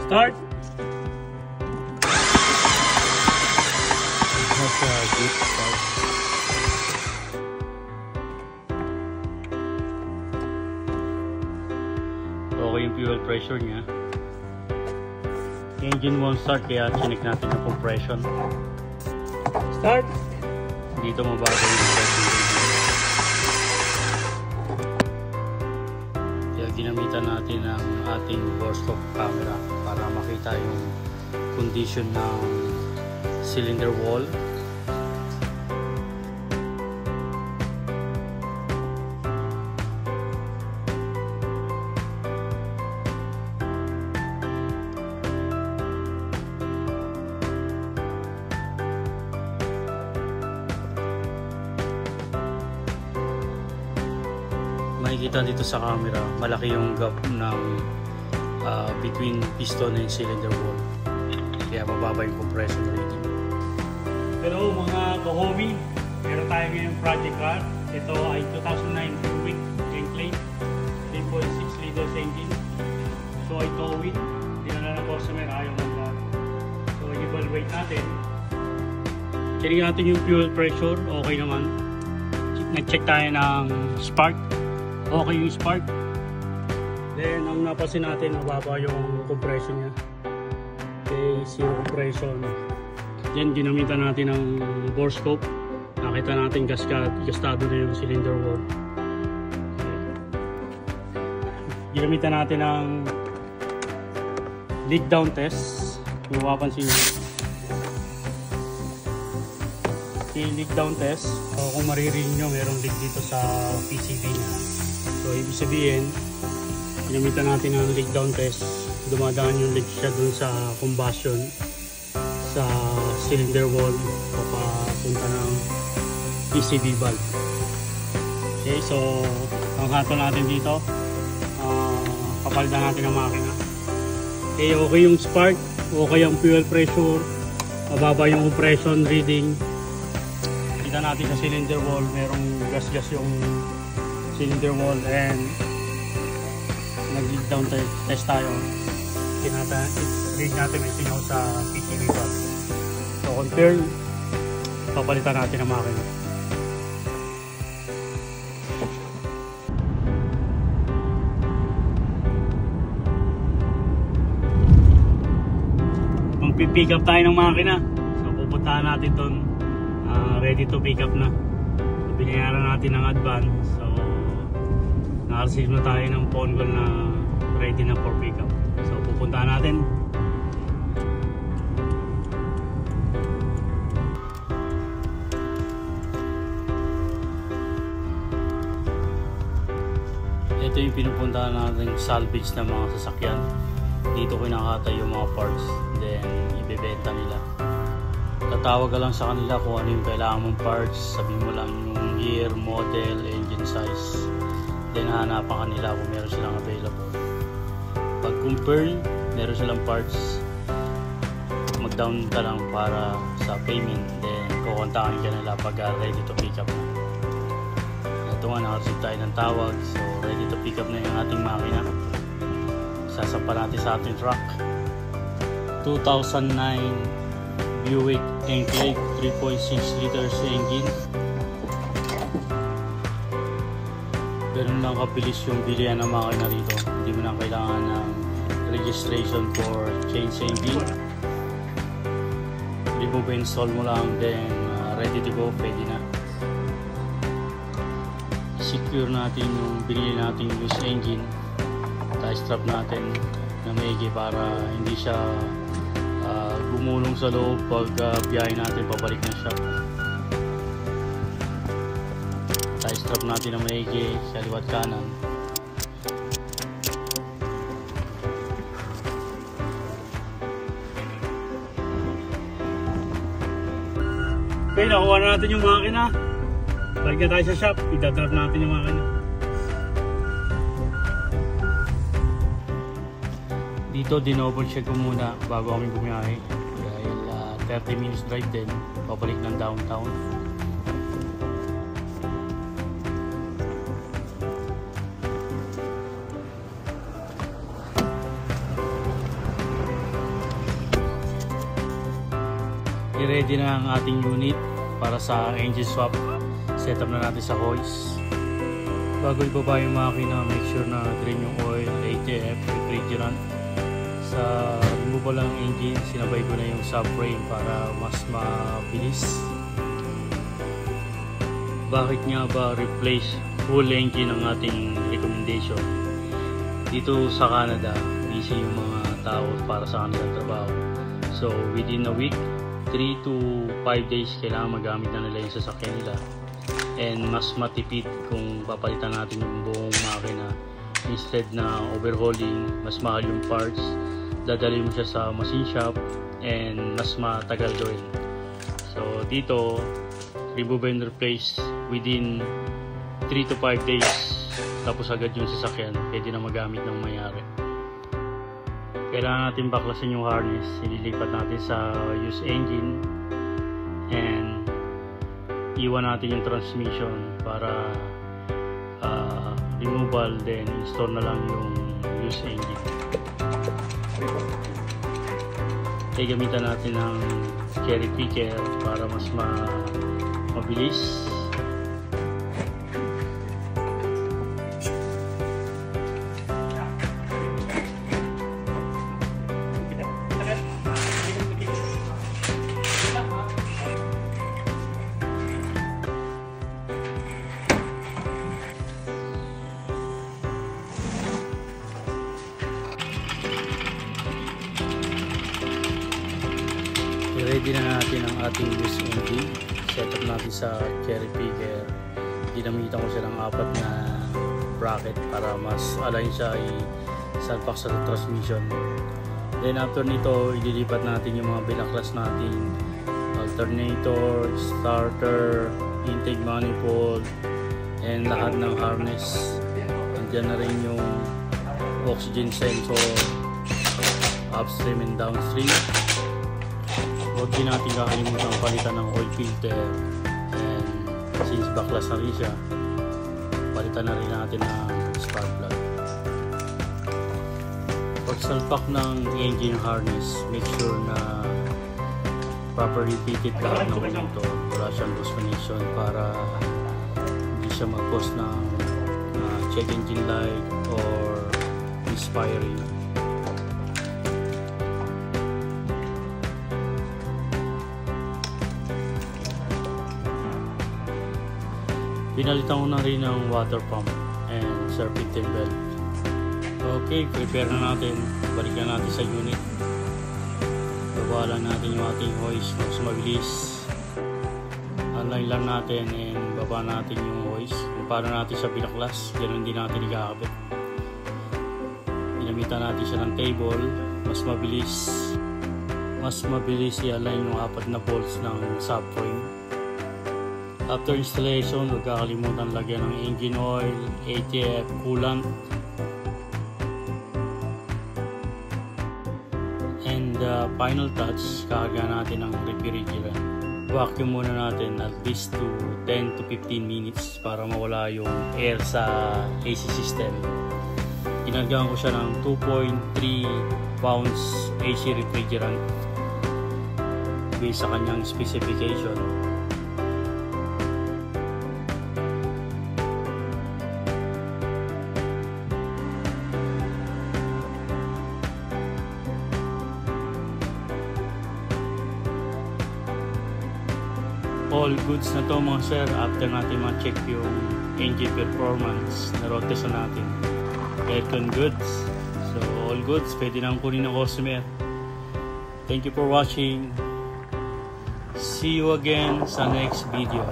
Start! That's a good start. Okay yung fuel pressure niya. Engine won't start kaya chinik natin yung compression. Start! Dito mabagal yung pressure. Kaya ginamitan natin ang ating bore-stop camera para makita yung condition ng cylinder wall. Makikita dito sa camera, malaki yung gap ng between piston and cylinder wall. Kaya mababa yung compression rating. Hello mga ka-homie, meron tayo ngayong project car. Ito ay 2009 Buick Enclave 3.6 liters engine. So ay towing, dinala ng customer, ayaw mag-car. So i-evaluate natin. Check natin yung fuel pressure, okay naman. Nag-check tayo ng spark, okay yung spark. Then ang napansin natin, mababa yung compression niya. Okay, zero compression. Then ginamitan natin ng bore scope. Nakita natin gastado na yung cylinder wall. Okay. Ginamitan natin ng leak down test. Kung mapapansin nyo, yung leak down test, kung maririn nyo, merong leak dito sa PCB nya. So ibig sabihin, ginamitan natin ng leak down test. Dumadaan yung leak siya dun sa combustion sa cylinder wall papunta ng PCB valve. Okay, so ang hatol natin dito, papalitan natin ang makina. Okay, okay yung spark, okay yung fuel pressure, mababa yung compression reading. Kita natin sa cylinder wall, merong gas-gas yung cylinder wall, and nag-leak down test tayo. Read natin may singaw sa PCB valve. So compare, papalitan natin ang makina. Mag-pick up tayo ng makina. So pupuntahan natin doon, ready to pick up na. So binayaran natin ng advance. So naka-receive na tayo ng phone call na ready na for pick up. So pupuntahan natin. Ito yung pinupuntahan natin salvage ng mga sasakyan. Dito kinakata yung mga parts, then ibebenta nila. Tatawag ka lang sa kanila kung ano yung kailangan mong parts. Sabihin mo lang yung year, model, engine size. Then hanapan ka nila kung meron silang available. Pag compare, meron silang parts, mag-down ka lang para sa payment. Then kukontakin ka nila pag ready to pick up. Ito nga, naka-receive tayo ng tawag. So ready to pick up na yung ating makina. Sasampa natin sa ating truck. 2009 Buick Enclave 3.6 liters engine. Ganun lang kabilis yung bilihan ng makina rito. Hindi mo na kailangan ng registration for change engine. Remove, install mo lang, then ready to go, pwede na. Secure natin yung binili natin loose engine. Tie strap natin na maigi para hindi siya gumulong sa loob pag biyahe natin pabalik na siya. Tie strap natin na maigi sa liwat kanan. Okay, nakuha na natin yung makina. Balik na tayo sa shop, idadrive natin yung makina. Dito dinoble check ko muna bago kami bumiyahe dahil 30 minutes drive din pabalik ng downtown. I-ready na ang ating unit para sa engine swap. Setup na natin sa hoist. Bago ibaba yung makina, make sure na drain yung oil, ATF, refrigerant. Sa removal ng engine, sinabay ko na yung subframe para mas mabilis. Bakit nga ba replace full engine ang ating recommendation? Dito sa Canada, busy yung mga tao para sa kanilang trabaho. So within a week, 3 to 5 days kailangan magamit na nila yung sasakyan nila. And mas matipid kung papalitan natin yung buong makina. Instead na overhauling, mas mahal yung parts, dadali mo siya sa machine shop and mas matagal gawin. So dito, remove and replace within 3 to 5 days, tapos agad yung sasakyan, pwede na magamit ng mayari. Kailangan natin baklasin yung harness, ililipat natin sa used engine and iwan natin yung transmission para removal, then install na lang yung used engine. Okay, gamitan natin ng cherry picker para mas mabilis. I-ready na natin ang ating used engine. Setup natin sa cherry picker. Ginamitan ko siya ng 4 na bracket para mas align siya i-salpak sa transmission. Then after nito, ililipat natin yung mga binaklas natin. Alternator, starter, intake manifold, and lahat ng harness. Andiyan na rin yung oxygen sensor, upstream and downstream. Huwag din natin kakalimutan palitan ng oil filter, and since baklas na rin siya, palitan na rin natin ng spark plug. Pag salpak ng engine harness, make sure na properly fitted lahat ng monitor, wala siyang loose connection para hindi siya mag-cause ng check engine light or misfiring. Pinalitan ko na rin ng water pump and serpentine belt. Okay, prepare na natin. Balikan natin sa unit. Baba lang natin yung ating hoist mas mabilis. Align lang natin and baba natin yung hoist. Kung paano natin siya binaklas, ganun din natin ikakabit. Ginamitan natin siya ng table. Mas mabilis i-align yung 4 na bolts ng subframe. After installation, huwag kakalimutan lagyan ng engine oil, ATF, coolant, and final touch, kakagyan natin ng refrigerant. Vacuum muna natin at least to 10 to 15 minutes para mawala yung air sa AC system. Ginagawa ko siya ng 2.3 pounds AC refrigerant based sa kanyang specification. All goods na to mga sir, after natin ma-check yung engine performance na road test natin. Aircon goods, so all goods pwede nang kunin ng customer. Thank you for watching. See you again sa next video.